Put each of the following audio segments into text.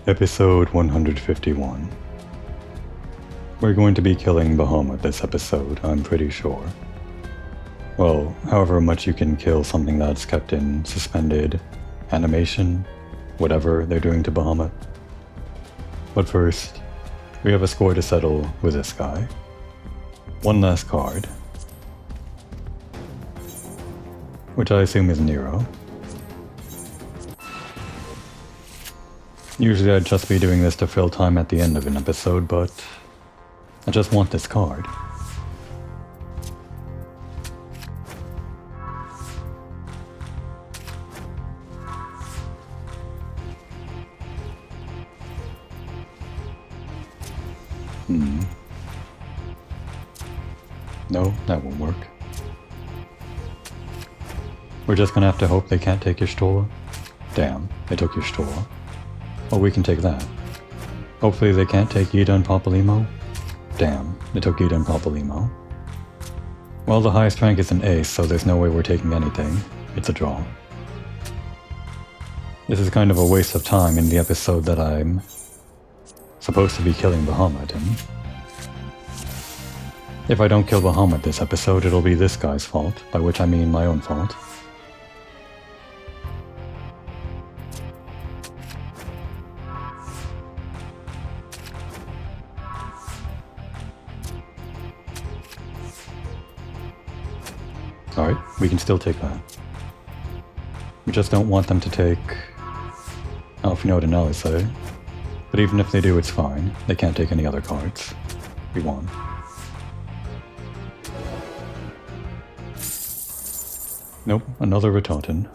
Episode 151. We're going to be killing Bahamut this episode, I'm pretty sure. Well, however much you can kill something that's kept in suspended animation, whatever they're doing to Bahamut. But first, we have a score to settle with this guy. One last card, which I assume is Nero. Usually I'd just be doing this to fill time at the end of an episode, but I just want this card. No, that won't work. We're just gonna have to hope they can't take your Stola. Damn, they took your Stola. Well, we can take that. Hopefully they can't take Yida and Papalimo. Damn, they took Yida and Papalimo. Well, the highest rank is an ace, so there's no way we're taking anything. It's a draw. This is kind of a waste of time in the episode that I'm supposed to be killing Bahamut in. If I don't kill Bahamut this episode, it'll be this guy's fault, by which I mean my own fault. Alright, we can still take that. We just don't want them to take Alphinaud and Elise. But even if they do, it's fine. They can't take any other cards. We won. Nope, another Rototin.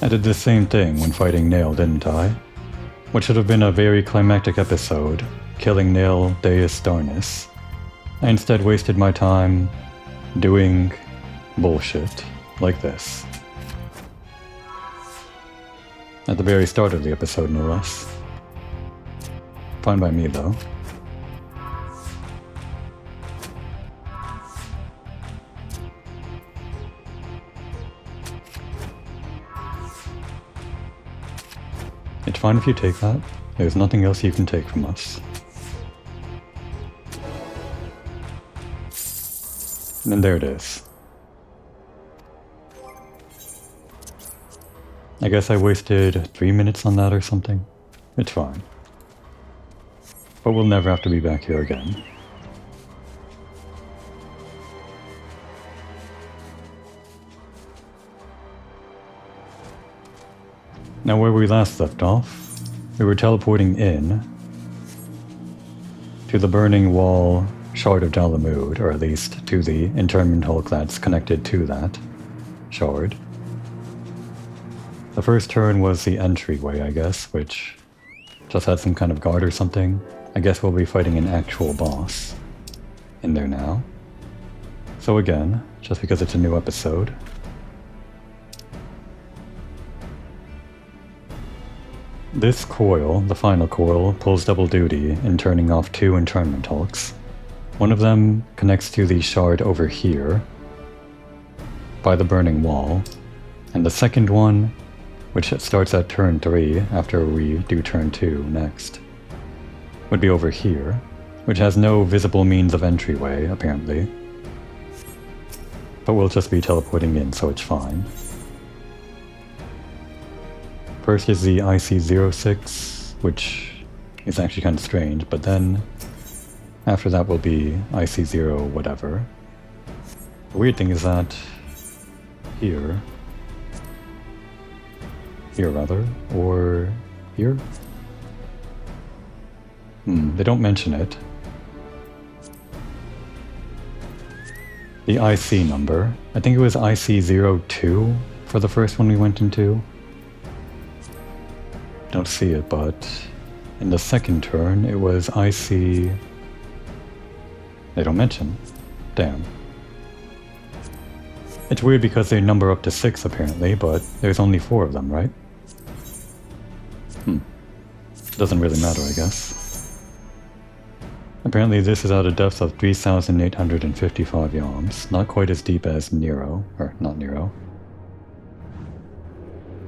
I did the same thing when fighting Nail, didn't I? What should have been a very climactic episode, killing Nail Deus Darnus. I instead wasted my time doing bullshit like this. At the very start of the episode, no less. Fine by me, though. It's fine if you take that. There's nothing else you can take from us. And there it is. I guess I wasted 3 minutes on that or something. It's fine. But we'll never have to be back here again. Now where we last left off, we were teleporting in to the burning wall shard of Dalamud, or at least to the internment hulk that's connected to that shard. The first turn was the entryway, I guess, which just had some kind of guard or something. I guess we'll be fighting an actual boss in there now. So again, just because it's a new episode, this coil, the final coil, pulls double duty in turning off 2 internment hulks. One of them connects to the shard over here by the burning wall, and the second one, which starts at turn 3 after we do turn 2 next, would be over here, which has no visible means of entryway, apparently. But we'll just be teleporting in, so it's fine. First is the IC06, which is actually kind of strange, but then after that will be IC0 whatever. The weird thing is that here rather, or here? They don't mention it. The IC number, I think it was IC02 for the first one we went into. Don't see it, but in the second turn it was IC... They don't mention. Damn. It's weird because they number up to 6 apparently, but there's only 4 of them, right? Doesn't really matter, I guess. Apparently this is at a depth of 3,855 yalms, not quite as deep as Nero, or not Nero.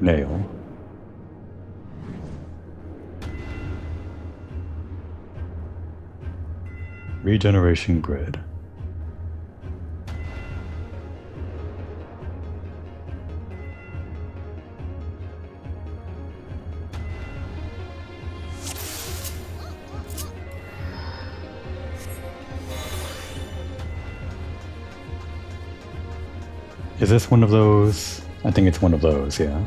nail. Regeneration grid. Is this one of those? I think it's one of those, yeah.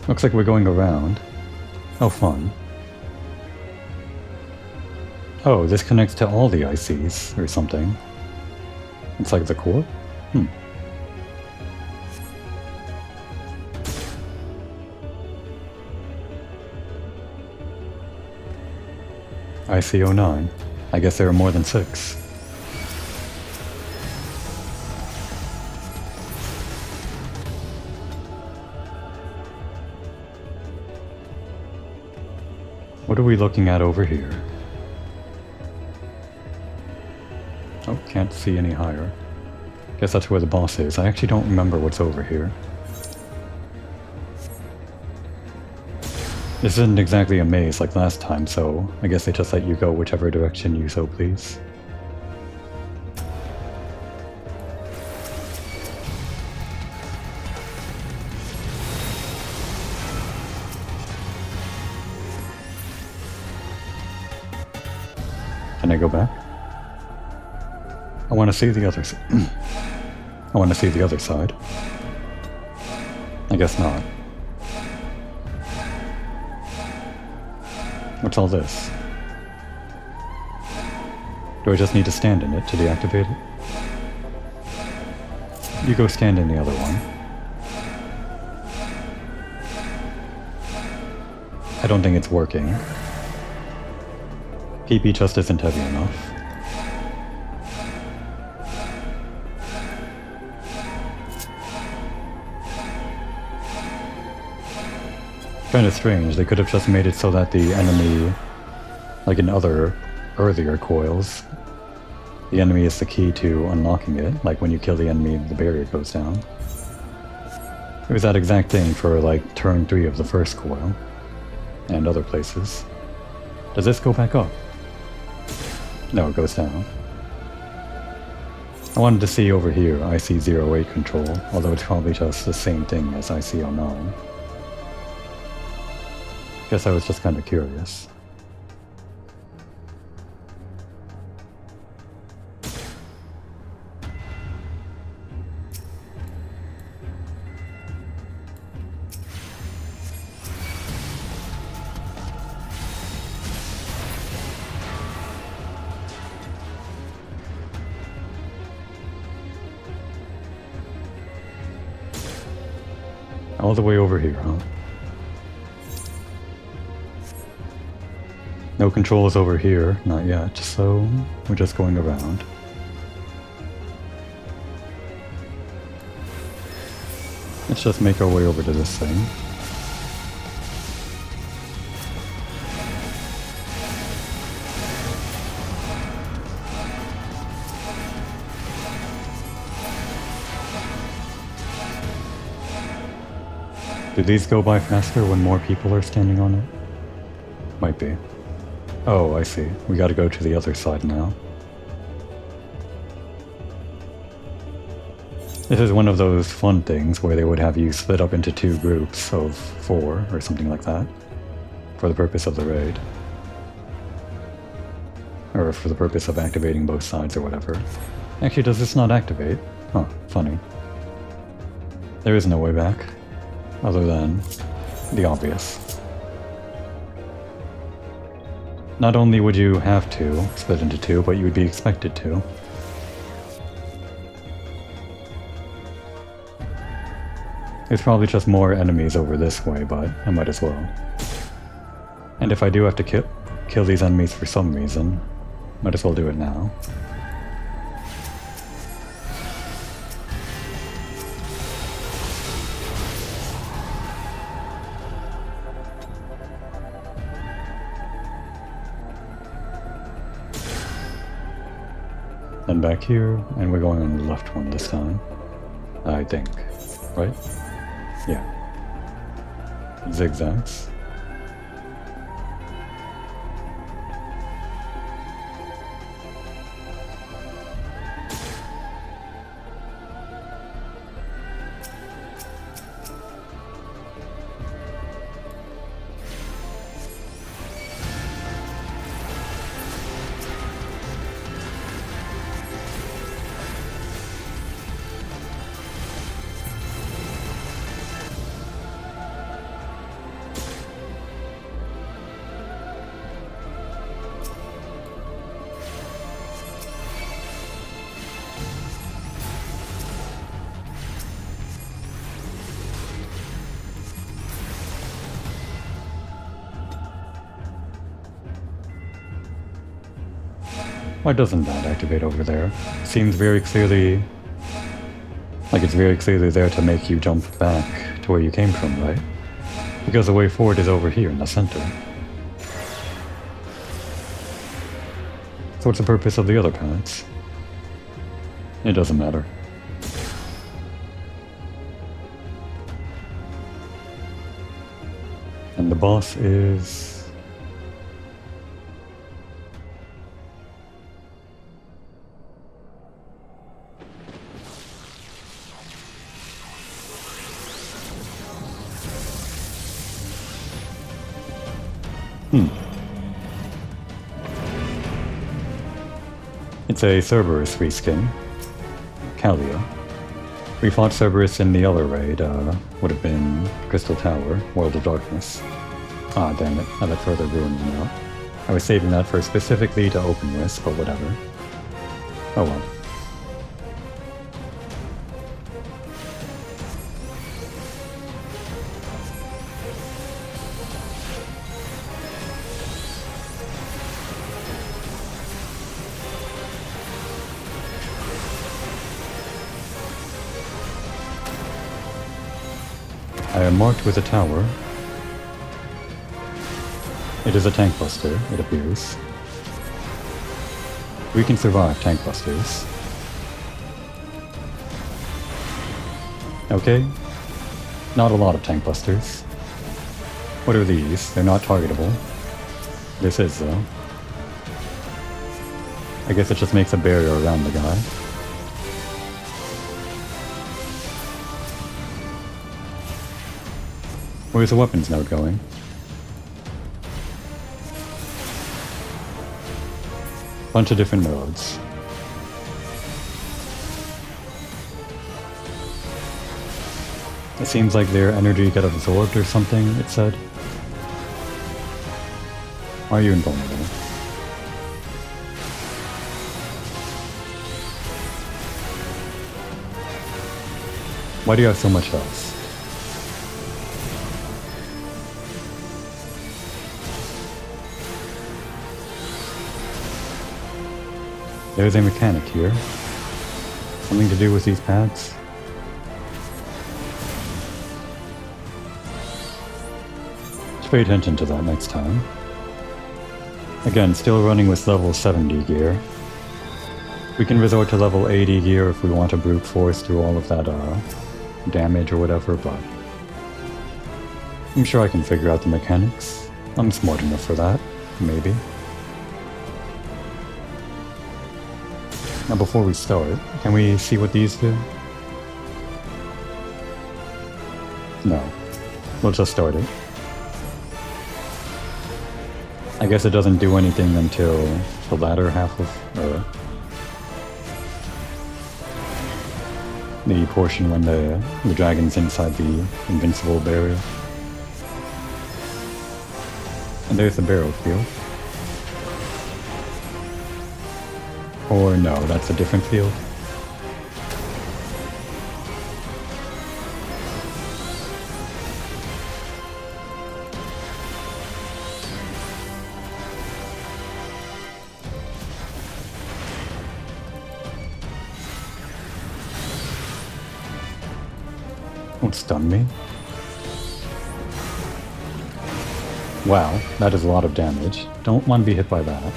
Looks like we're going around. Oh, fun. Oh, this connects to all the ICs or something. It's like the core? IC09. I guess there are more than 6. What are we looking at over here? Oh, can't see any higher. Guess that's where the boss is. I actually don't remember what's over here. This isn't exactly a maze like last time, so I guess they just let you go whichever direction you so please. Can I go back? I want to see the other side. I want to see the other side. I guess not. What's all this? Do I just need to stand in it to deactivate it? You go stand in the other one. I don't think it's working. PP just isn't heavy enough. Kind of strange, they could have just made it so that the enemy, like in other earlier coils, the enemy is the key to unlocking it, like when you kill the enemy the barrier goes down. It was that exact thing for like turn 3 of the first coil, and other places. Does this go back up? No, it goes down. I wanted to see over here IC08 control, although it's probably just the same thing as IC09. Guess I was just kind of curious. All the way over here, huh? No controls over here, not yet, so we're just going around. Let's just make our way over to this thing. Do these go by faster when more people are standing on it? Might be. Oh, I see. We gotta go to the other side now. This is one of those fun things where they would have you split up into 2 groups of 4 or something like that for the purpose of the raid. Or for the purpose of activating both sides or whatever. Actually, does this not activate? Huh, funny. There is no way back, other than the obvious. Not only would you have to split into 2, but you would be expected to. There's probably just more enemies over this way, but I might as well. And if I do have to kill these enemies for some reason, might as well do it now. Then back here, and we're going on the left one this time. I think. Right? Yeah. Zigzags. Why doesn't that activate over there? Seems very clearly... like it's very clearly there to make you jump back to where you came from, right? Because the way forward is over here in the center. So what's the purpose of the other paths? It doesn't matter. And the boss is... It's a Cerberus reskin. Kalia. We fought Cerberus in the other raid, would have been Crystal Tower, World of Darkness. Ah, damn it, I let further ruin me out. I was saving that for specifically to open with, but whatever. Oh well. I am marked with a tower. It is a tank buster, it appears. We can survive tank busters. Okay. Not a lot of tank busters. What are these? They're not targetable. This is, though. I guess it just makes a barrier around the guy. Where's the weapons node going? Bunch of different nodes. It seems like their energy got absorbed or something, it said. Are you invulnerable? Why do you have so much health? There's a mechanic here. Something to do with these pads? Just pay attention to that next time. Again, still running with level 70 gear. We can resort to level 80 gear if we want to brute force through all of that damage or whatever, but I'm sure I can figure out the mechanics. I'm smart enough for that, maybe. Now before we start, can we see what these do? No. We'll just start it. I guess it doesn't do anything until the latter half of... the portion when the dragon's inside the invincible barrier. And there's the barrel field. Or no, that's a different field. Won't stun me. Wow, that is a lot of damage. Don't want to be hit by that.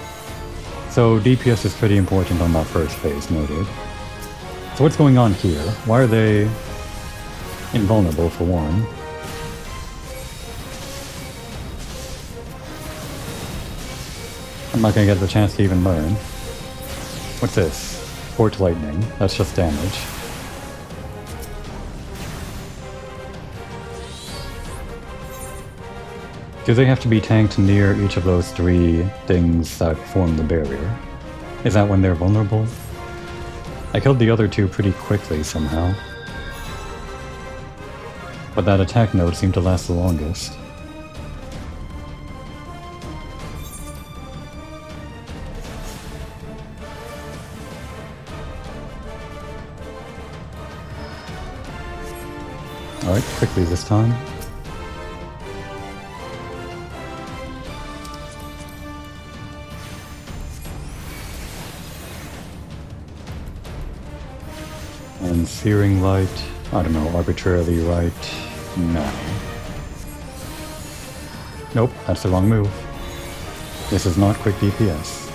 So DPS is pretty important on that first phase, noted. So what's going on here? Why are they invulnerable for one? not gonna get the chance to even learn. What's this? Forked lightning. That's just damage. Do they have to be tanked near each of those 3 things that form the barrier? Is that when they're vulnerable? I killed the other 2 pretty quickly somehow. But that attack node seemed to last the longest. Alright, quickly this time. And searing light, I don't know, arbitrarily right, no. Nope, that's the wrong move. This is not quick DPS.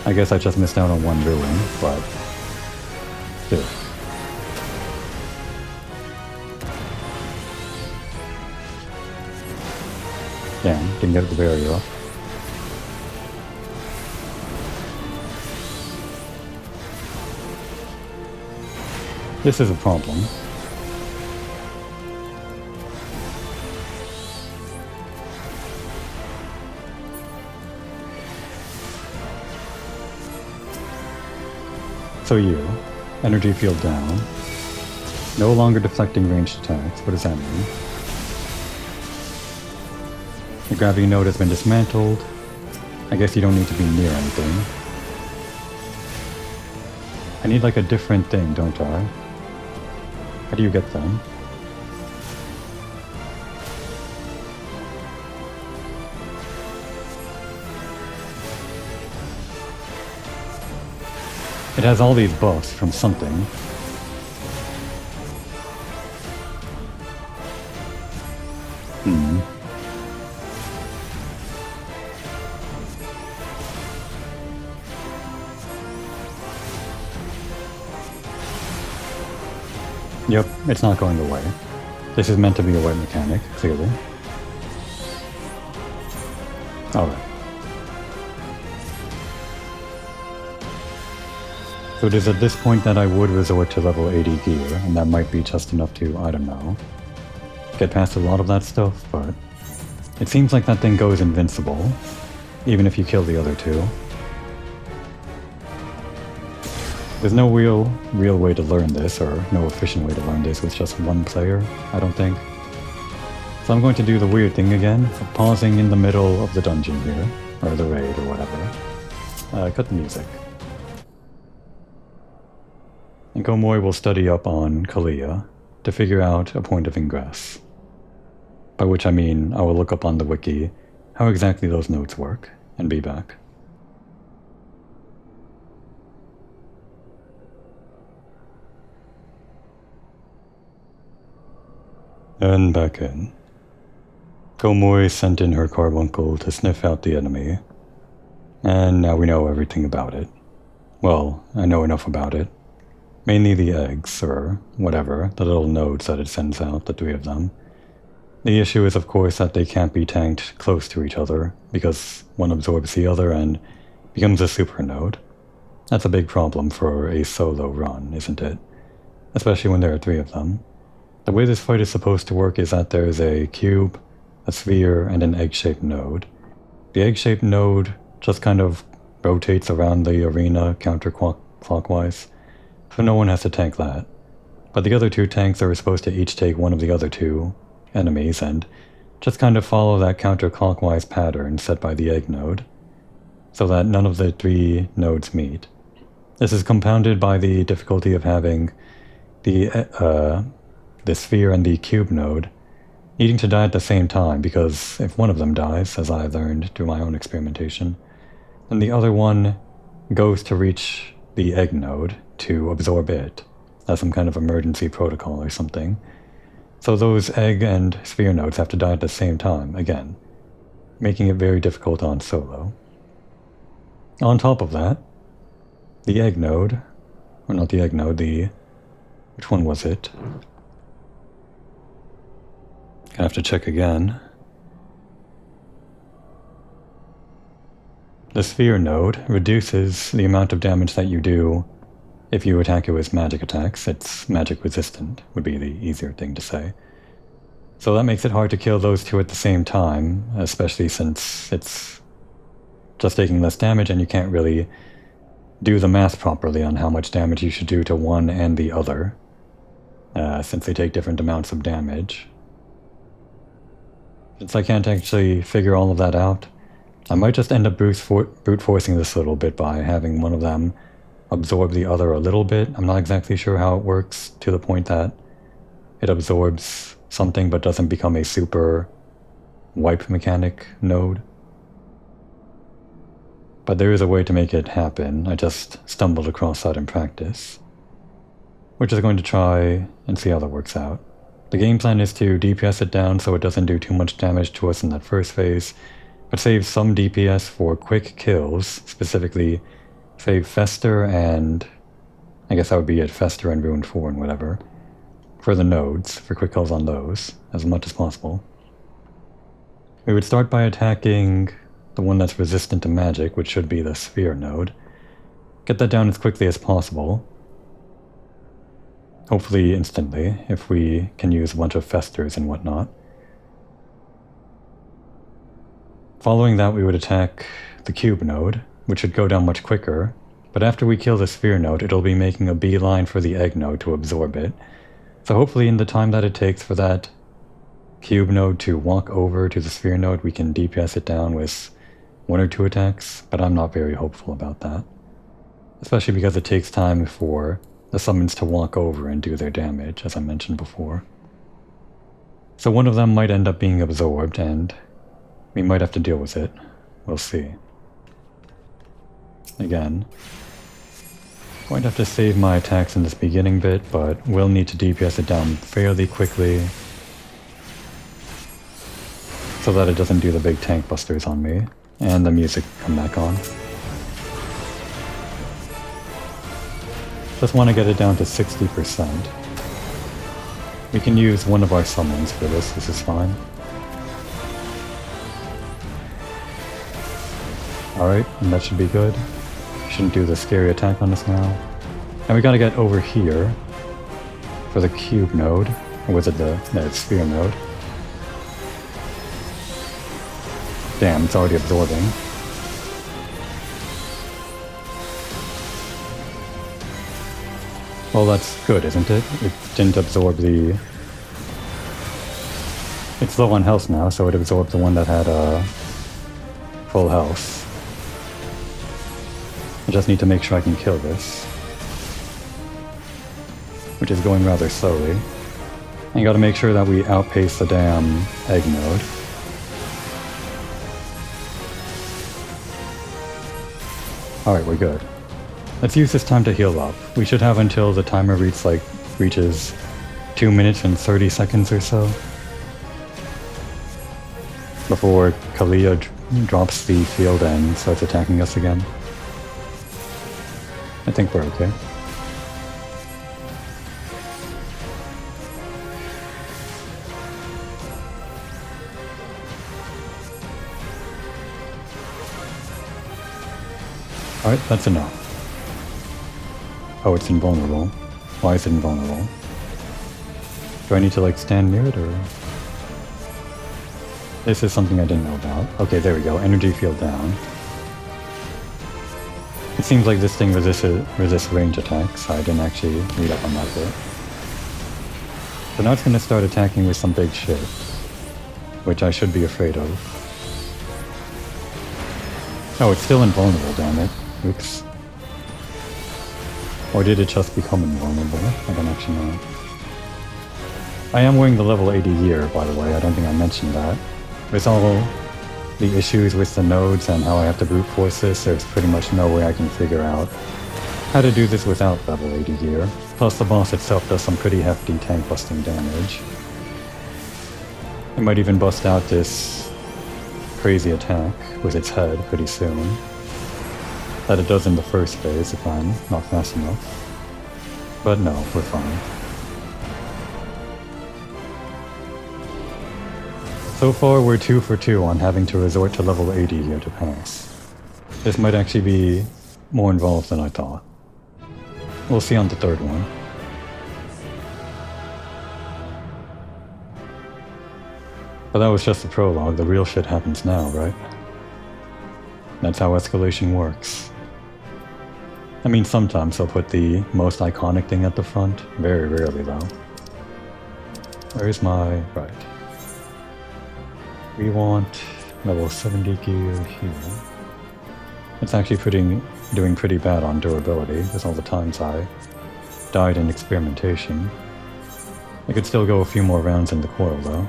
I guess I just missed out on 1 ruin, but still. Damn, didn't get the barrier up. This is a problem. So you, energy field down, no longer deflecting ranged attacks. What does that mean? The gravity node has been dismantled. I guess you don't need to be near anything. I need like a different thing, don't I? How do you get them? It has all these buffs from something. Yep, it's not going away. This is meant to be a white mechanic, clearly. Alright. So it is at this point that I would resort to level 80 gear, and that might be just enough to, I don't know, get past a lot of that stuff, but it seems like that thing goes invincible, even if you kill the other 2. There's no real way to learn this, or no efficient way to learn this with just 1 player, I don't think. So I'm going to do the weird thing again, of pausing in the middle of the dungeon here, or the raid, or whatever. Cut the music. And Komoy will study up on Kalia to figure out a point of ingress. By which I mean, I will look up on the wiki how exactly those nodes work, and be back. And back in. Komoy sent in her carbuncle to sniff out the enemy, and now we know everything about it. Well, I know enough about it. Mainly the eggs, or whatever, the little nodes that it sends out, the 3 of them. The issue is of course that they can't be tanked close to each other, because one absorbs the other and becomes a super node. That's a big problem for a solo run, isn't it? Especially when there are 3 of them. The way this fight is supposed to work is that there is a cube, a sphere, and an egg-shaped node. The egg-shaped node just kind of rotates around the arena counterclockwise, so no one has to tank that. But the other 2 tanks are supposed to each take one of the other 2 enemies and just kind of follow that counterclockwise pattern set by the egg node, so that none of the 3 nodes meet. This is compounded by the difficulty of having the sphere and the cube node needing to die at the same time, because if one of them dies, as I learned through my own experimentation, then the other one goes to reach the egg node to absorb it as some kind of emergency protocol or something. So those egg and sphere nodes have to die at the same time, again, making it very difficult on solo. On top of that, the egg node, or not the egg node, which one was it? Gonna have to check again. The sphere node reduces the amount of damage that you do if you attack it with magic attacks. It's magic resistant, would be the easier thing to say. So that makes it hard to kill those two at the same time, especially since it's just taking less damage and you can't really do the math properly on how much damage you should do to one and the other, since they take different amounts of damage. Since I can't actually figure all of that out, I might just end up brute forcing this a little bit by having one of them absorb the other a little bit. I'm not exactly sure how it works to the point that it absorbs something but doesn't become a super wipe mechanic node. But there is a way to make it happen. I just stumbled across that in practice. We're just going to try and see how that works out. The game plan is to DPS it down so it doesn't do too much damage to us in that first phase, but save some DPS for quick kills, specifically save Fester and... I guess that would be it, Fester and Ruined 4 and whatever, for the nodes, for quick kills on those, as much as possible. We would start by attacking the one that's resistant to magic, which should be the sphere node. Get that down as quickly as possible. Hopefully instantly, if we can use a bunch of Festers and whatnot. Following that, we would attack the cube node, which should go down much quicker, but after we kill the sphere node, it'll be making a beeline for the egg node to absorb it. So hopefully in the time that it takes for that cube node to walk over to the sphere node, we can DPS it down with 1 or 2 attacks, but I'm not very hopeful about that. Especially because it takes time for the summons to walk over and do their damage, as I mentioned before. So one of them might end up being absorbed, and we might have to deal with it. We'll see. Again, going to have to save my attacks in this beginning bit, but will need to DPS it down fairly quickly so that it doesn't do the big tank busters on me, and the music come back on. Just want to get it down to 60%. We can use one of our summons for this is fine. Alright, and that should be good. Shouldn't do the scary attack on us now. And we gotta get over here for the cube node, or was it the sphere node? Damn, it's already absorbing. Well, that's good, isn't it? It didn't absorb the... It's low on health now, so it absorbed the one that had full health. I just need to make sure I can kill this, which is going rather slowly. And you gotta make sure that we outpace the damn egg node. Alright, we're good. Let's use this time to heal up. We should have until the timer reaches 2 minutes and 30 seconds or so, before Kalia drops the field and starts attacking us again. I think we're okay. Alright, that's enough. Oh, it's invulnerable. Why is it invulnerable? Do I need to, like, stand near it, or...? This is something I didn't know about. Okay, there we go. Energy field down. It seems like this thing resists range attacks. I didn't actually read up on that bit. So now it's going to start attacking with some big shit, which I should be afraid of. Oh, it's still invulnerable, damn it. Oops. Or did it just become invulnerable? I don't actually know. I am wearing the level 80 gear, by the way. I don't think I mentioned that. With all the issues with the nodes and how I have to brute force this, there's pretty much no way I can figure out how to do this without level 80 gear. Plus the boss itself does some pretty hefty tank busting damage. It might even bust out this crazy attack with its head pretty soon, that it does in the first phase if I'm not fast enough. But no, we're fine. So far we're 2 for 2 on having to resort to level 80 here to pass. This might actually be more involved than I thought. We'll see on the third one. But that was just the prologue, the real shit happens now, right? That's how escalation works. I mean, sometimes they'll put the most iconic thing at the front, very rarely though. Where's my... right. We want level 70 gear here. It's actually doing pretty bad on durability, with all the times I died in experimentation. I could still go a few more rounds in the coil though.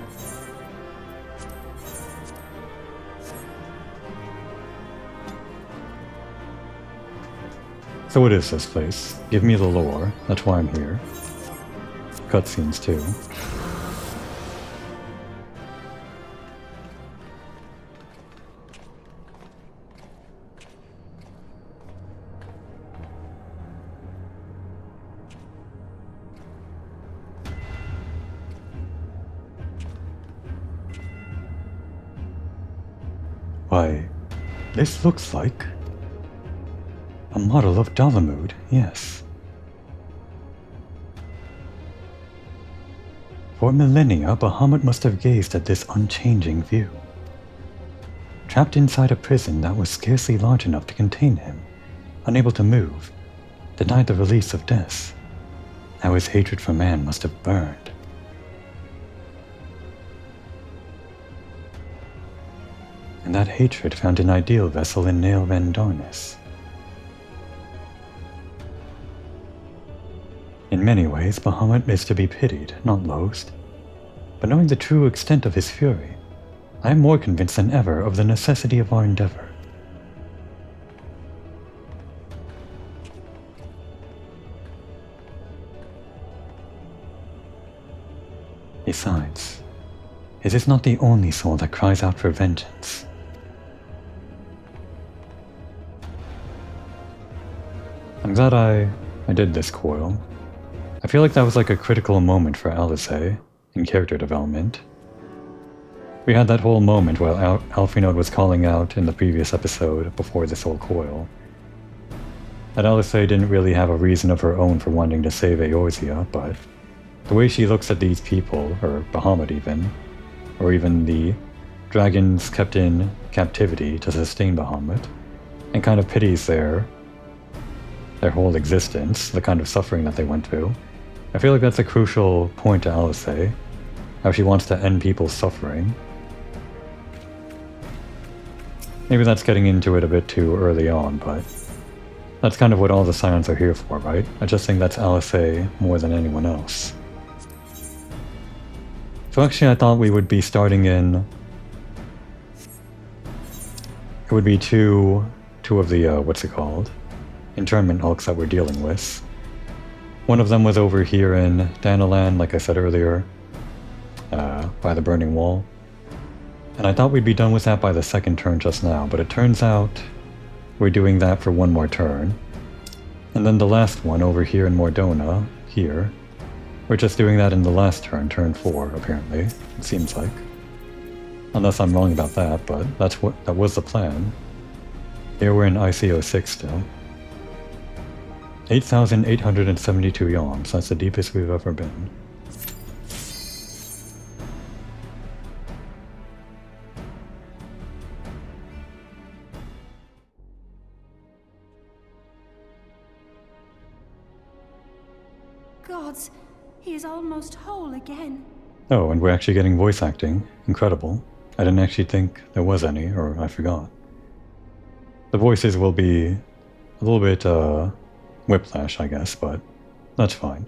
So what is this place? Give me the lore, that's why I'm here. Cutscenes too. Why, this looks like... a model of Dalamud, yes. For millennia, Bahamut must have gazed at this unchanging view. Trapped inside a prison that was scarcely large enough to contain him, unable to move, denied the release of death, how his hatred for man must have burned. And that hatred found an ideal vessel in Nail Van Darnus. In many ways, Bahamut is to be pitied, not loathed. But knowing the true extent of his fury, I am more convinced than ever of the necessity of our endeavor. Besides, it is not the only soul that cries out for vengeance. I'm glad I did this coil. I feel like that was like a critical moment for Alice in character development. We had that whole moment while Alphinaud was calling out in the previous episode before this whole coil. That Alice didn't really have a reason of her own for wanting to save Eorzea, but the way she looks at these people, or Bahamut even, or even the dragons kept in captivity to sustain Bahamut, and kind of pities their whole existence, the kind of suffering that they went through. I feel like that's a crucial point to Alice, how she wants to end people's suffering. Maybe that's getting into it a bit too early on, but that's kind of what all the Scions are here for, right? I just think that's Alice more than anyone else. So actually I thought we would be starting in... it would be two of the, what's it called? Internment hulks that we're dealing with. One of them was over here in Danalan, like I said earlier, by the Burning Wall. And I thought we'd be done with that by the second turn just now, but it turns out we're doing that for one more turn. And then the last one over here in Mordona, here, we're just doing that in the last turn, turn 4, apparently, it seems like. Unless I'm wrong about that, but that was the plan. Here we're in ICO6 still. 8,872 yawns, that's the deepest we've ever been. Gods, he is almost whole again. Oh, and we're actually getting voice acting. Incredible. I didn't actually think there was any, or I forgot. The voices will be a little bit, whiplash, I guess, but that's fine.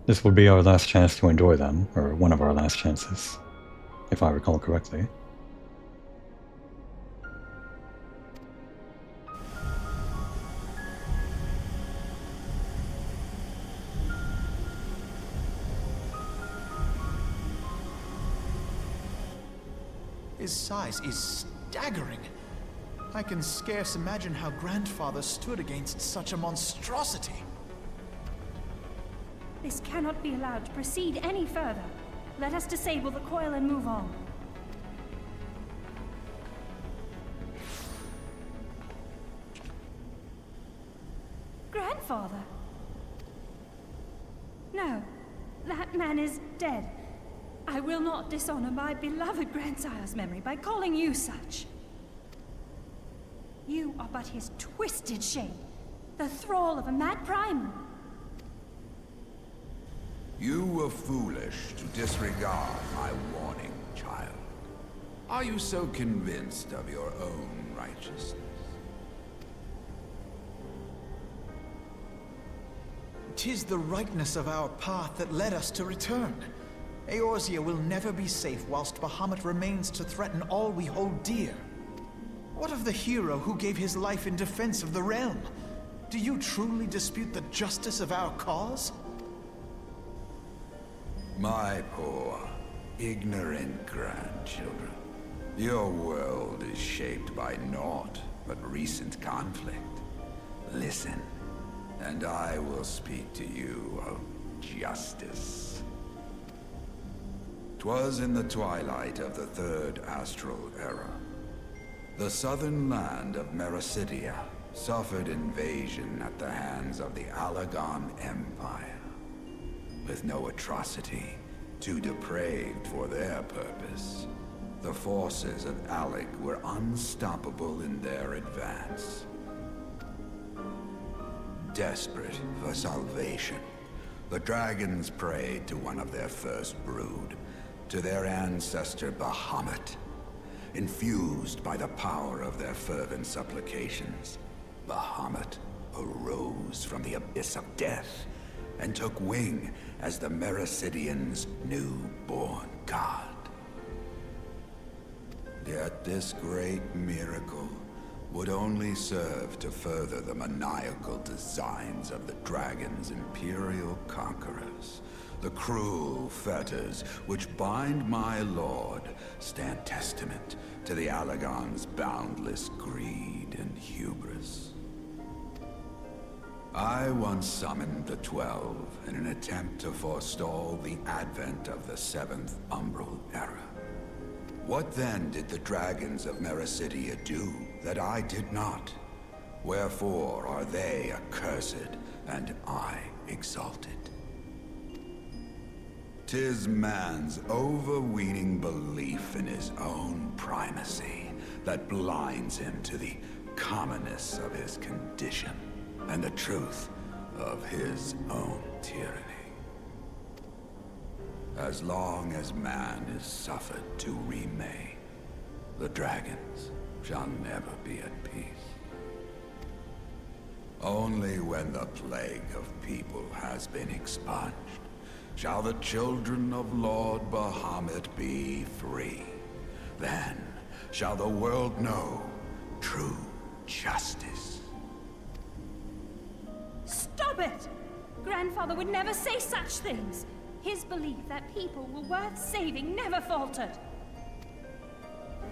This will be our last chance to enjoy them, or one of our last chances, if I recall correctly. His size is staggering. I can scarce imagine how Grandfather stood against such a monstrosity. This cannot be allowed to proceed any further. Let us disable the coil and move on. father. No, that man is dead. I will not dishonor my beloved grandsire's memory by calling you such. You are but his twisted shape, the thrall of a mad primal. You were foolish to disregard my warning, child. Are you so convinced of your own righteousness? "'Tis the rightness of our path that led us to return. Eorzea will never be safe whilst Bahamut remains to threaten all we hold dear. What of the hero who gave his life in defense of the realm? Do you truly dispute the justice of our cause?" My poor, ignorant grandchildren. Your world is shaped by naught but recent conflict. Listen, and I will speak to you of justice. 'Twas in the twilight of the Third Astral Era. The southern land of Mericidia suffered invasion at the hands of the Alagon Empire. With no atrocity too depraved for their purpose, the forces of Alec were unstoppable in their advance. Desperate for salvation, the dragons prayed to one of their first brood, to their ancestor Bahamut. Infused by the power of their fervent supplications, Bahamut arose from the abyss of death and took wing as the Mericidians' newborn god. Yet this great miracle would only serve to further the maniacal designs of the dragon's imperial conquerors. The cruel fetters which bind my lord stand testament to the Alagon's boundless greed and hubris. I once summoned the 12 in an attempt to forestall the advent of the 7th Umbral Era. What then did the dragons of Mericidia do that I did not? Wherefore are they accursed and I exalted? 'Tis man's overweening belief in his own primacy that blinds him to the commonness of his condition and the truth of his own tyranny. As long as man is suffered to remain, the dragons shall never be at peace. Only when the plague of people has been expunged shall the children of Lord Bahamut be free. Then shall the world know true justice. Stop it! Grandfather would never say such things. His belief that people were worth saving never faltered.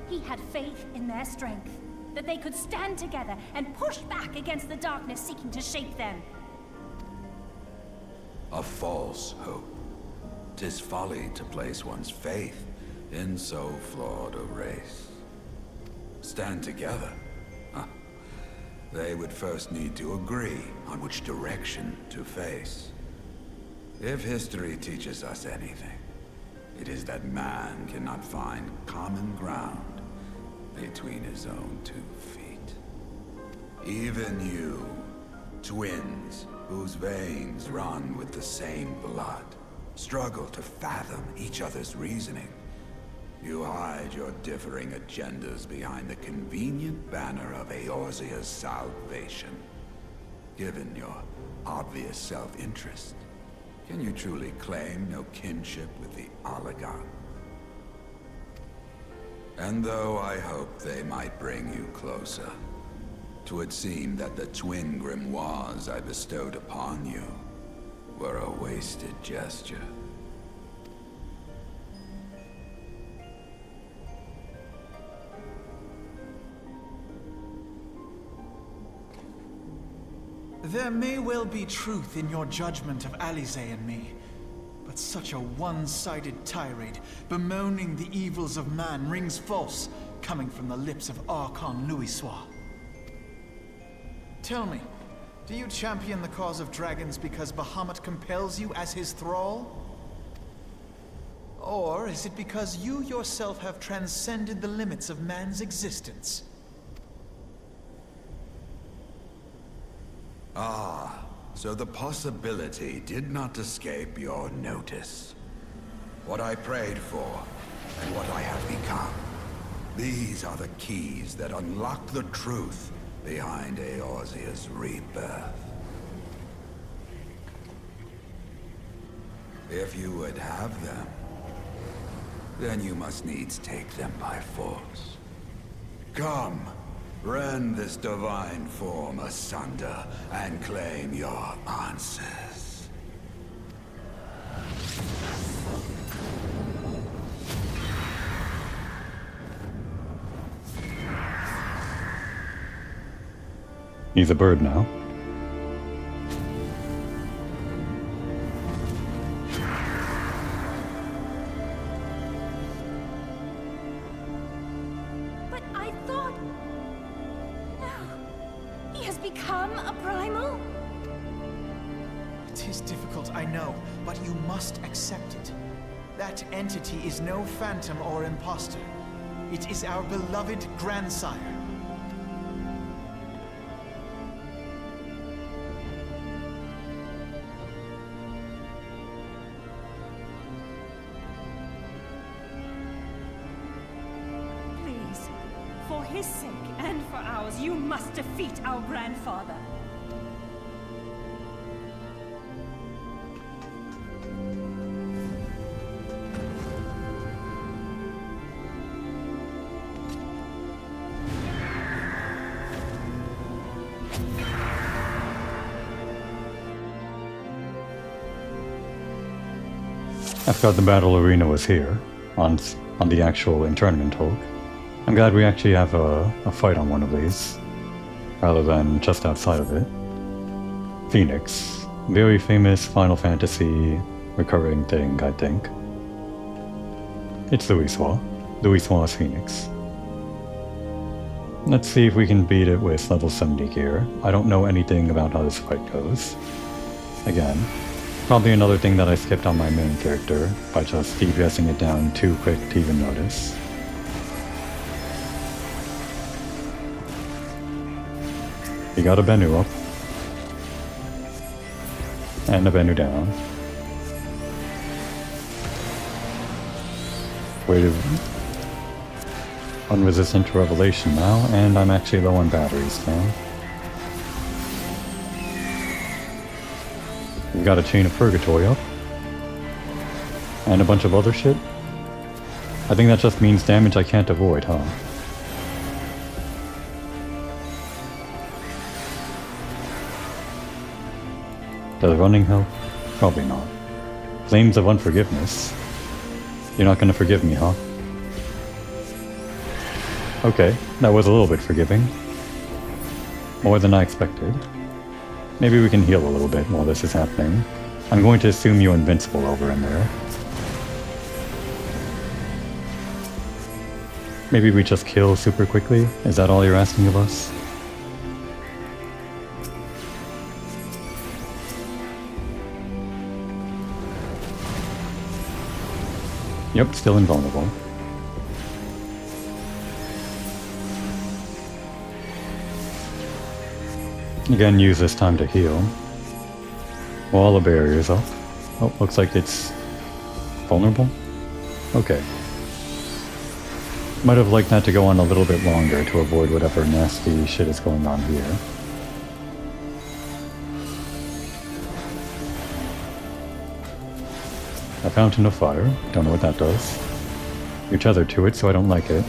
He had faith in their strength, that they could stand together and push back against the darkness seeking to shape them. A false hope. 'Tis folly to place one's faith in so flawed a race. Stand together? Huh. They would first need to agree on which direction to face. If history teaches us anything, it is that man cannot find common ground between his own 2 feet. Even you, twins whose veins run with the same blood, struggle to fathom each other's reasoning. You hide your differing agendas behind the convenient banner of Eorzea's salvation. Given your obvious self-interest, can you truly claim no kinship with the Alagon? And though I hope they might bring you closer, 'twould seem that the twin grimoires I bestowed upon you were a wasted gesture. There may well be truth in your judgment of Alize and me, but such a one-sided tirade bemoaning the evils of man rings false, coming from the lips of Archon Louisoix. Tell me, Do you champion the cause of dragons because Bahamut compels you as his thrall? Or is it because you yourself have transcended the limits of man's existence? Ah, so the possibility did not escape your notice. What I prayed for, and what I have become. These are the keys that unlock the truth behind Eorzea's rebirth. If you would have them, then you must needs take them by force. Come, rend this divine form asunder and claim your answers. He's a bird now. But I thought... No. He has become a primal? It is difficult, I know, but you must accept it. That entity is no phantom or imposter. It is our beloved grandsire. Please, for his sake and for ours, you must defeat our grandfather. I forgot the battle arena was here, on the actual internment Hulk. I'm glad we actually have a fight on one of these, rather than just outside of it. Phoenix. Very famous Final Fantasy recurring thing, I think. It's Louiswa. Louiswa's Phoenix. Let's see if we can beat it with level 70 gear. I don't know anything about how this fight goes. Again, probably another thing that I skipped on my main character by just DPSing it down too quick to even notice. We got a Bennu up. And a Bennu down. Waited unresistant to revelation now, and I'm actually low on batteries now. We've got a chain of purgatory up. And a bunch of other shit. I think that just means damage I can't avoid, huh? Does running help? Probably not. Flames of unforgiveness. You're not gonna forgive me, huh? Okay, that was a little bit forgiving. More than I expected. Maybe we can heal a little bit while this is happening. I'm going to assume you're invincible over in there. Maybe we just kill super quickly? Is that all you're asking of us? Yep, still invulnerable. Again, use this time to heal. Wall of barriers up. Oh, looks like it's vulnerable? Okay. Might have liked that to go on a little bit longer to avoid whatever nasty shit is going on here. A fountain of fire. Don't know what that does. You're tethered to it, so I don't like it.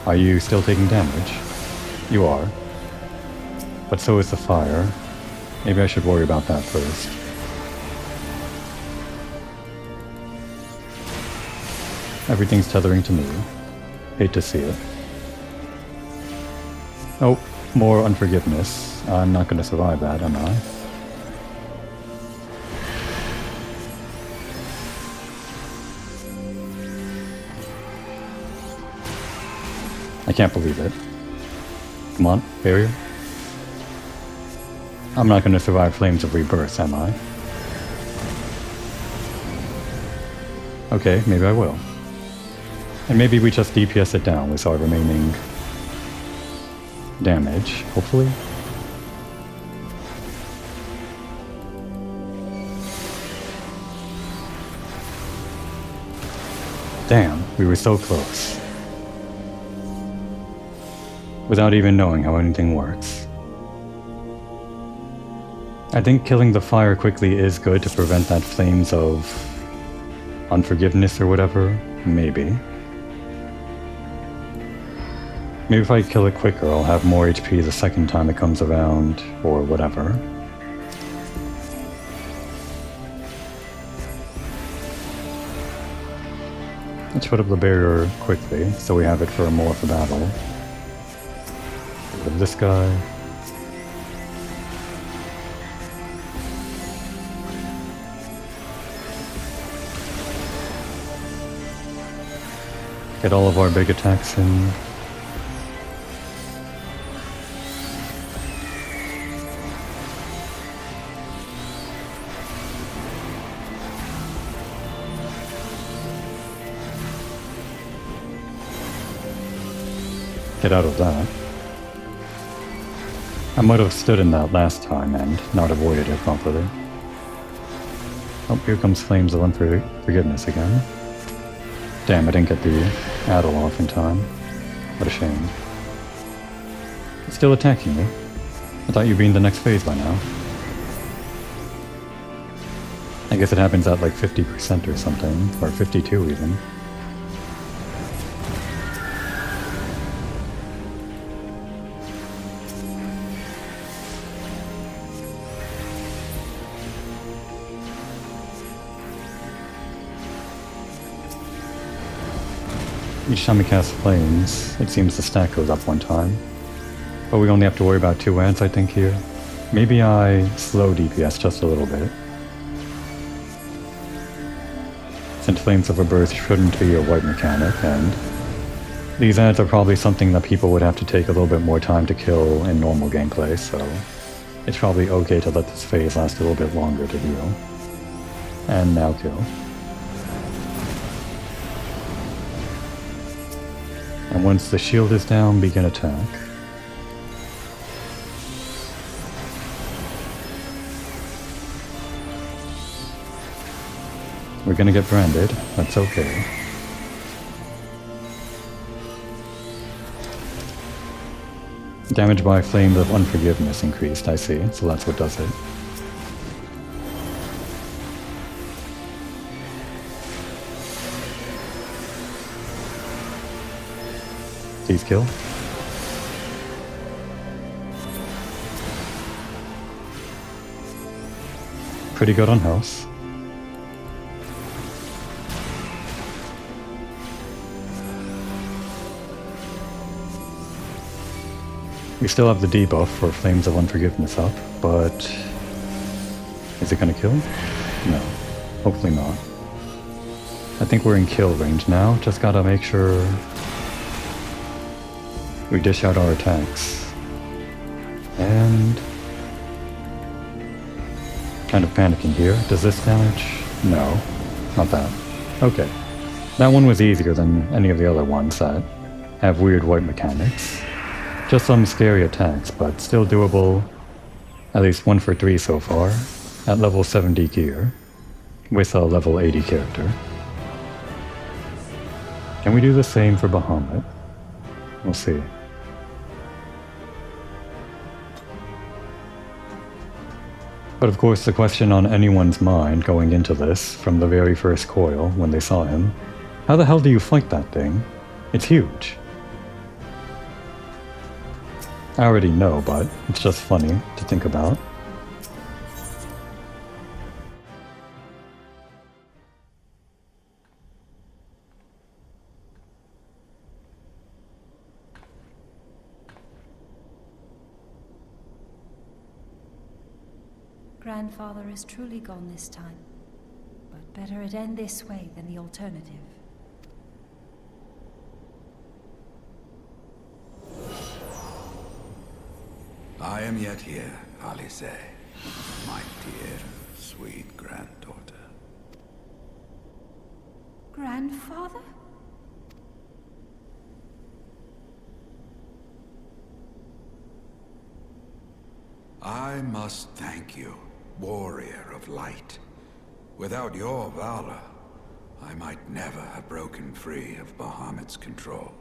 Are you still taking damage? You are. But so is the fire. Maybe I should worry about that first. Everything's tethering to me. Hate to see it. Oh, more unforgiveness. I'm not gonna survive that, am I? I can't believe it. Come on, barrier. I'm not gonna survive Flames of Rebirth, am I? Okay, maybe I will. And maybe we just DPS it down with our remaining damage, hopefully. Damn, we were so close. Without even knowing how anything works. I think killing the fire quickly is good to prevent that Flames of Unforgiveness or whatever. Maybe. Maybe if I kill it quicker, I'll have more HP the second time it comes around, or whatever. Let's put up the barrier quickly, so we have it for more of a battle. Get rid of this guy. Get all of our big attacks in. Get out of that. I might have stood in that last time and not avoided it properly. Oh, here comes Flames of Unforgiveness again. Damn, I didn't get the addle off in time. What a shame. It's still attacking me. I thought you'd be in the next phase by now. I guess it happens at like 50% or something, or 52 even. Each time we cast Flames, it seems the stack goes up one time. But we only have to worry about 2 ads, I think, here. Maybe I slow DPS just a little bit. Since Flames of Rebirth shouldn't be a white mechanic, and these ads are probably something that people would have to take a little bit more time to kill in normal gameplay, so it's probably okay to let this phase last a little bit longer to heal. And now kill. And once the shield is down, begin attack. We're gonna get branded, that's okay. Damage by Flame of Unforgiveness increased, I see, so that's what does it. Please kill. Pretty good on health. We still have the debuff for Flames of Unforgiveness up, but is it gonna kill? No, hopefully not. I think we're in kill range now, just gotta make sure we dish out our attacks. And kind of panicking here. Does this damage? No, not that. Okay. That one was easier than any of the other ones that have weird white mechanics. Just some scary attacks, but still doable. At least 1 for 3 so far, at level 70 gear, with a level 80 character. Can we do the same for Bahamut? We'll see. But of course the question on anyone's mind going into this, from the very first coil when they saw him, how the hell do you fight that thing? It's huge. I already know, but it's just funny to think about. Grandfather is truly gone this time, but better it end this way than the alternative. I am yet here, Alice, my dear, sweet granddaughter. Grandfather? I must thank you, warrior of light. Without your valor, I might never have broken free of Bahamut's control.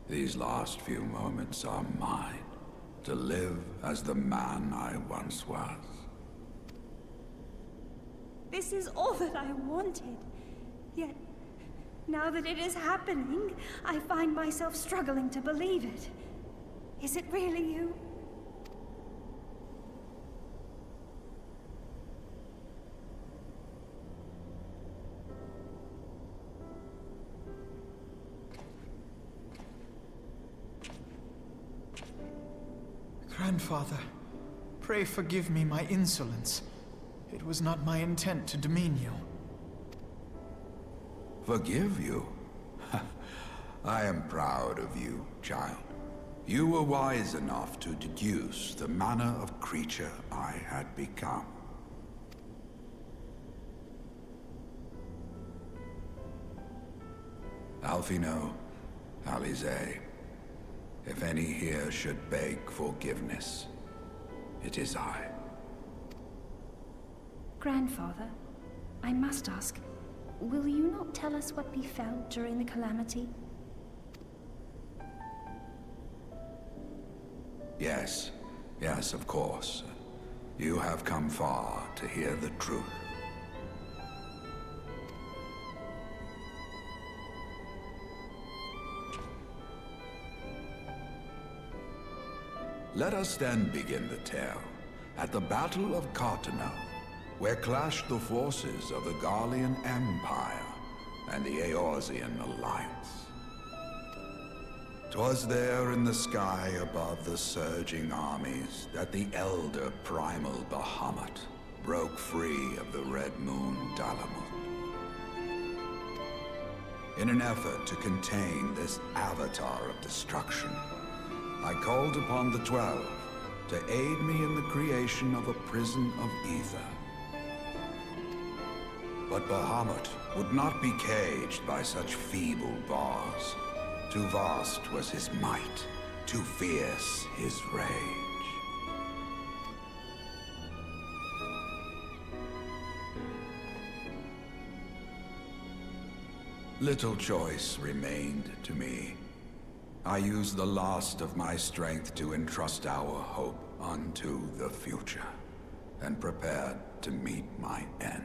These last few moments are mine, to live as the man I once was. This is all that I wanted. Yet, now that it is happening, I find myself struggling to believe it. Is it really you? Grandfather, pray forgive me my insolence. It was not my intent to demean you. Forgive you? I am proud of you, child. You were wise enough to deduce the manner of creature I had become. Alphino, Alize, if any here should beg forgiveness, it is I. Grandfather, I must ask, will you not tell us what befell during the calamity? Yes, yes, of course. You have come far to hear the truth. Let us then begin the tale at the Battle of Cartano, where clashed the forces of the Garlean Empire and the Eorzean Alliance. 'Twas there in the sky above the surging armies that the elder primal Bahamut broke free of the Red Moon Dalamut. In an effort to contain this avatar of destruction, I called upon the 12 to aid me in the creation of a prison of ether. But Bahamut would not be caged by such feeble bars. Too vast was his might, too fierce his rage. Little choice remained to me. I used the last of my strength to entrust our hope unto the future, and prepared to meet my end.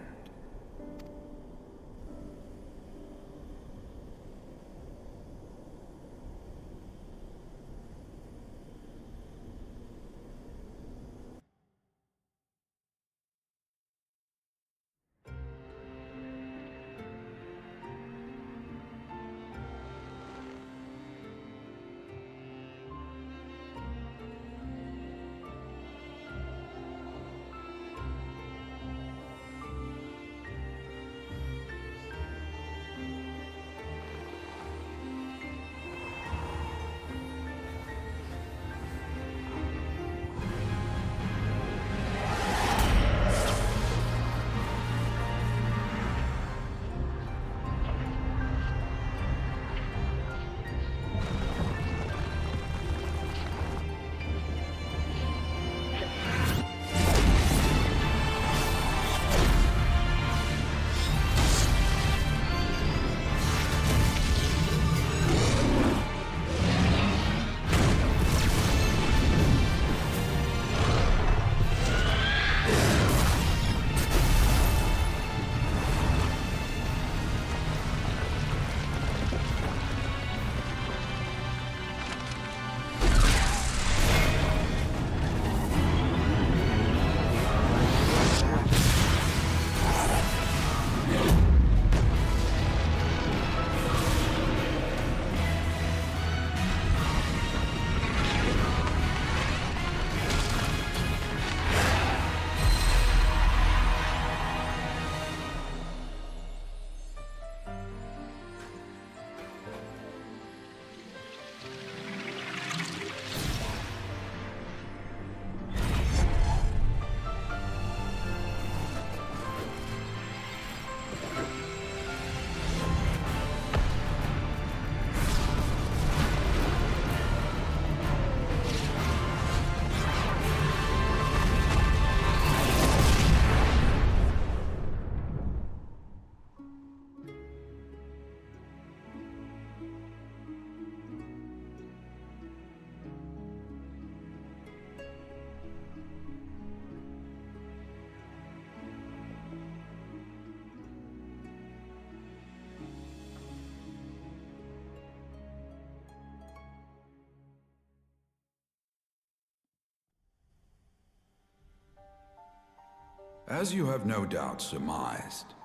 As you have no doubt surmised,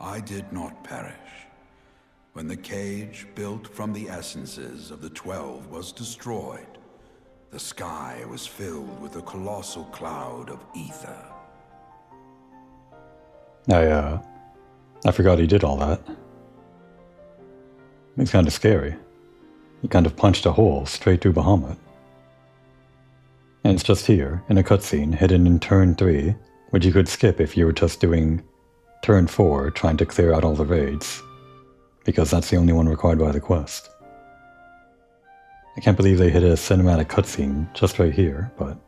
I did not perish. When the cage built from the essences of the 12 was destroyed, the sky was filled with a colossal cloud of ether. I forgot he did all that. It's kind of scary. He kind of punched a hole straight through Bahamut. And it's just here, in a cutscene, hidden in turn 3, which you could skip if you were just doing turn 4, trying to clear out all the raids, because that's the only one required by the quest. I can't believe they hid a cinematic cutscene just right here, but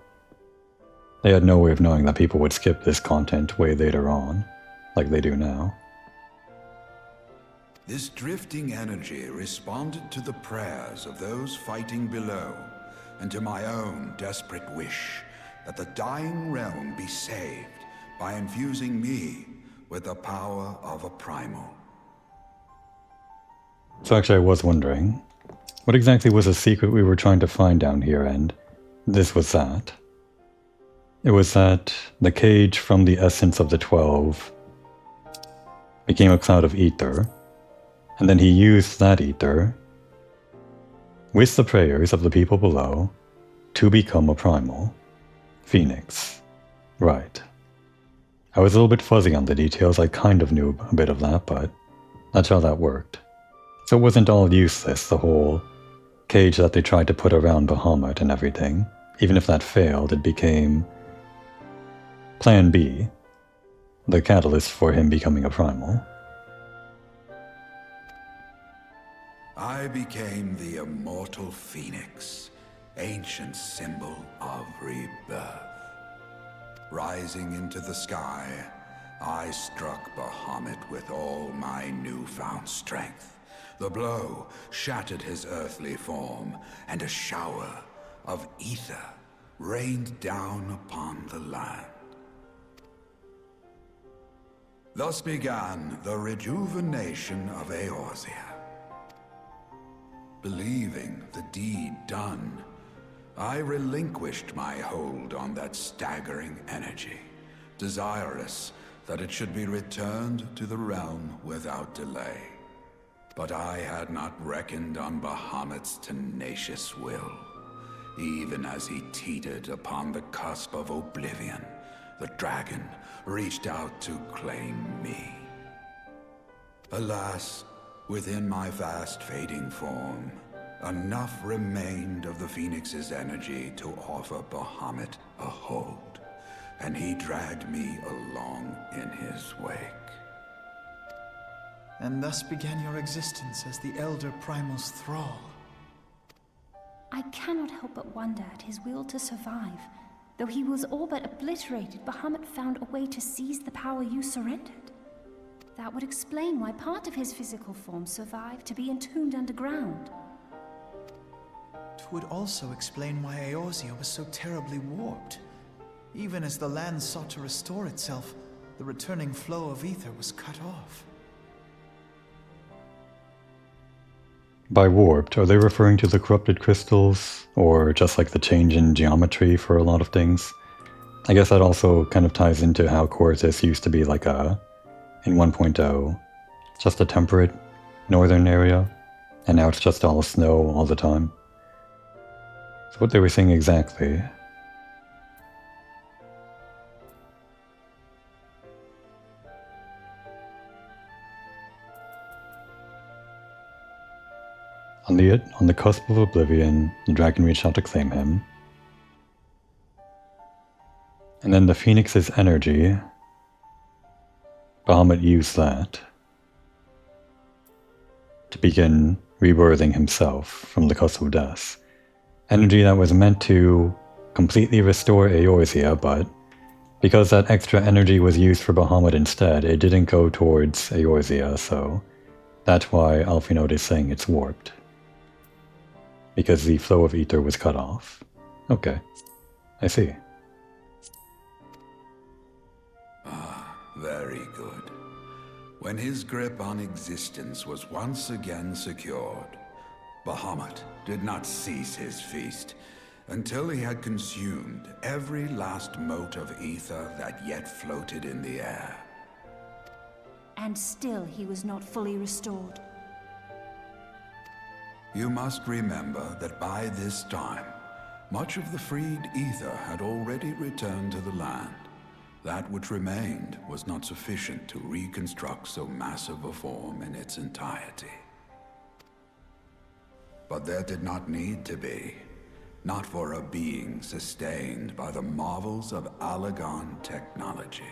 they had no way of knowing that people would skip this content way later on, like they do now. This drifting energy responded to the prayers of those fighting below, and to my own desperate wish that the dying realm be saved by infusing me with the power of a primal. So actually I was wondering, what exactly was the secret we were trying to find down here, and this was that. It was that the cage from the essence of the 12 became a cloud of ether, and then he used that ether with the prayers of the people below to become a primal. Phoenix. Right. I was a little bit fuzzy on the details, I kind of knew a bit of that, but that's how that worked. So it wasn't all useless, the whole cage that they tried to put around Bahamut and everything. Even if that failed, it became Plan B, the catalyst for him becoming a primal. I became the immortal Phoenix, ancient symbol of rebirth. Rising into the sky, I struck Bahamut with all my newfound strength. The blow shattered his earthly form, and a shower of ether rained down upon the land. Thus began the rejuvenation of Eorzea. Believing the deed done, I relinquished my hold on that staggering energy, desirous that it should be returned to the realm without delay. But I had not reckoned on Bahamut's tenacious will. Even as he teetered upon the cusp of oblivion, the dragon reached out to claim me. Alas, within my fast fading form, enough remained of the Phoenix's energy to offer Bahamut a hold, and he dragged me along in his wake. And thus began your existence as the Elder Primal's thrall. I cannot help but wonder at his will to survive. Though he was all but obliterated, Bahamut found a way to seize the power you surrendered. That would explain why part of his physical form survived to be entombed underground. It would also explain why Eorzea was so terribly warped. Even as the land sought to restore itself, the returning flow of ether was cut off. By warped, are they referring to the corrupted crystals, or just like the change in geometry for a lot of things? I guess that also kind of ties into how Cortis used to be like in 1.0, just a temperate northern area, and now it's just all snow all the time. So what they were saying exactly. On the cusp of oblivion, the dragon reached out to claim him. And then the Phoenix's energy, Bahamut used that to begin rebirthing himself from the cusp of death. Energy that was meant to completely restore Eorzea, but because that extra energy was used for Bahamut instead, it didn't go towards Eorzea, so that's why Alphinaud is saying it's warped. Because the flow of ether was cut off. Okay, I see. Ah, very good. When his grip on existence was once again secured, Bahamut did not cease his feast, until he had consumed every last mote of ether that yet floated in the air. And still he was not fully restored. You must remember that by this time, much of the freed ether had already returned to the land. That which remained was not sufficient to reconstruct so massive a form in its entirety. But there did not need to be. Not for a being sustained by the marvels of Allagan technology.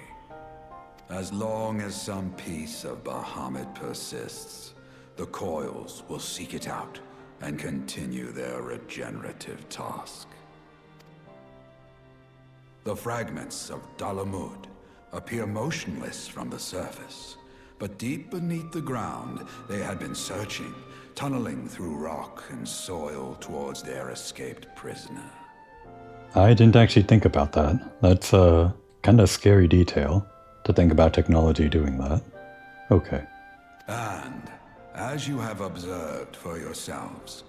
As long as some piece of Bahamut persists, the coils will seek it out and continue their regenerative task. The fragments of Dalamud appear motionless from the surface, but deep beneath the ground they had been searching, tunneling through rock and soil towards their escaped prisoner. I didn't actually think about that. That's a kind of scary detail to think about technology doing that. Okay. And, as you have observed for yourselves,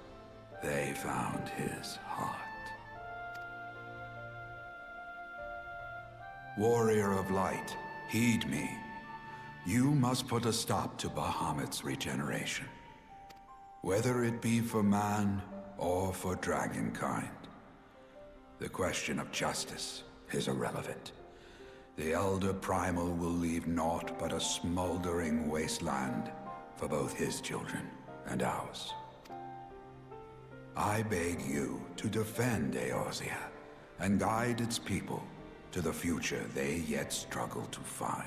they found his heart. Warrior of Light, heed me. You must put a stop to Bahamut's regeneration. Whether it be for man or for dragonkind. The question of justice is irrelevant. The Elder Primal will leave naught but a smoldering wasteland for both his children and ours. I beg you to defend Eorzea and guide its people to the future they yet struggle to find.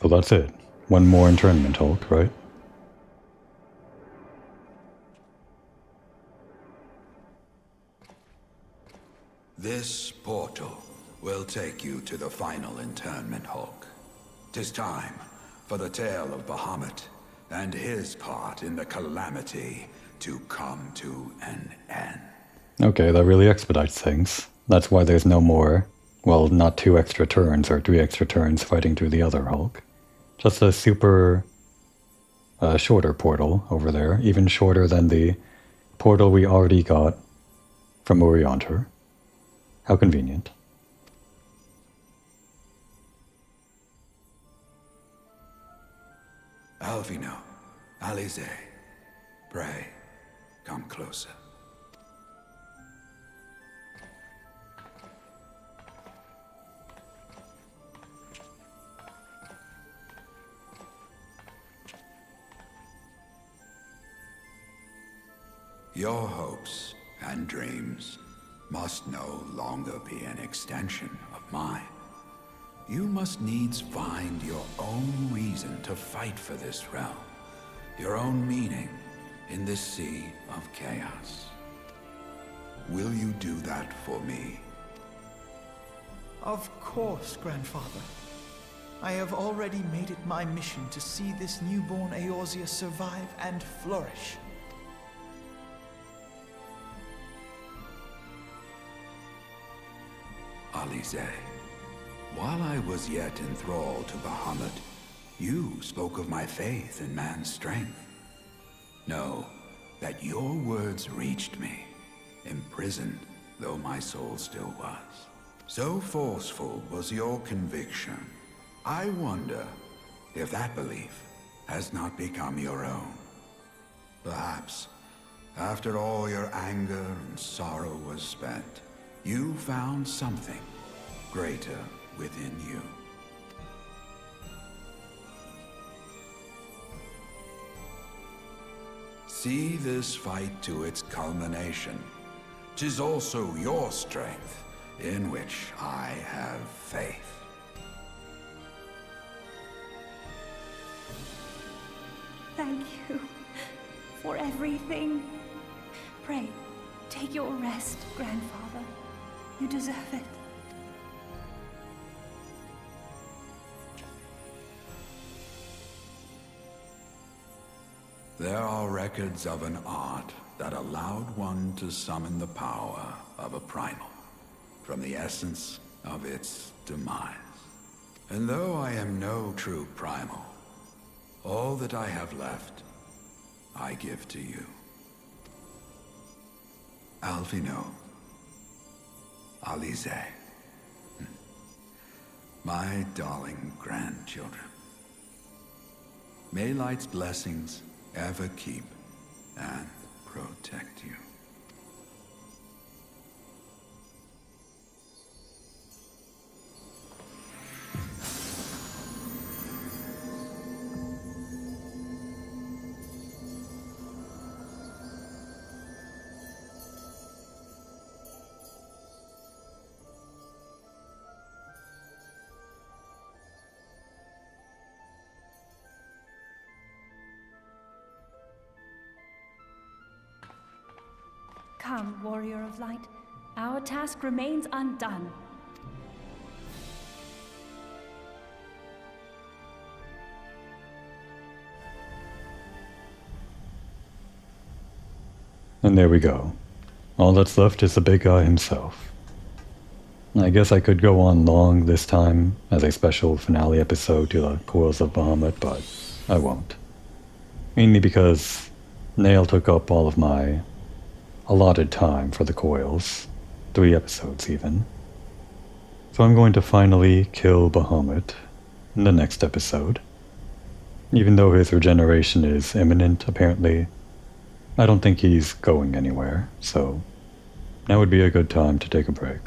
So that's it. One more internment Hulk, right? This portal will take you to the final internment Hulk. 'Tis time for the tale of Bahamut and his part in the calamity to come to an end. Okay, that really expedites things. That's why there's no more, well, not 2 extra turns or 3 extra turns fighting through the other Hulk. Just a super shorter portal over there, even shorter than the portal we already got from Orianter. How convenient. Alvino, Alize, pray, come closer. Your hopes and dreams must no longer be an extension of mine. You must needs find your own reason to fight for this realm, your own meaning in this sea of chaos. Will you do that for me? Of course, Grandfather. I have already made it my mission to see this newborn Eorzea survive and flourish. Alize, while I was yet enthralled to Bahamut, you spoke of my faith in man's strength. Know that your words reached me, imprisoned though my soul still was. So forceful was your conviction, I wonder if that belief has not become your own. Perhaps, after all your anger and sorrow was spent, you found something greater within you. See this fight to its culmination. 'Tis also your strength, in which I have faith. Thank you for everything. Pray, take your rest, Grandfather. You deserve it. There are records of an art that allowed one to summon the power of a primal from the essence of its demise. And though I am no true primal, all that I have left, I give to you. Alvino, Alize, my darling grandchildren. May light's blessings ever keep and protect you. Come, warrior of light. Our task remains undone. And there we go. All that's left is the big guy himself. I guess I could go on long this time as a special finale episode to the Coils of Bahamut, but I won't. Mainly because Nail took up all of my allotted time for the coils, 3 episodes even. So I'm going to finally kill Bahamut in the next episode. Even though his regeneration is imminent, apparently, I don't think he's going anywhere, so now would be a good time to take a break.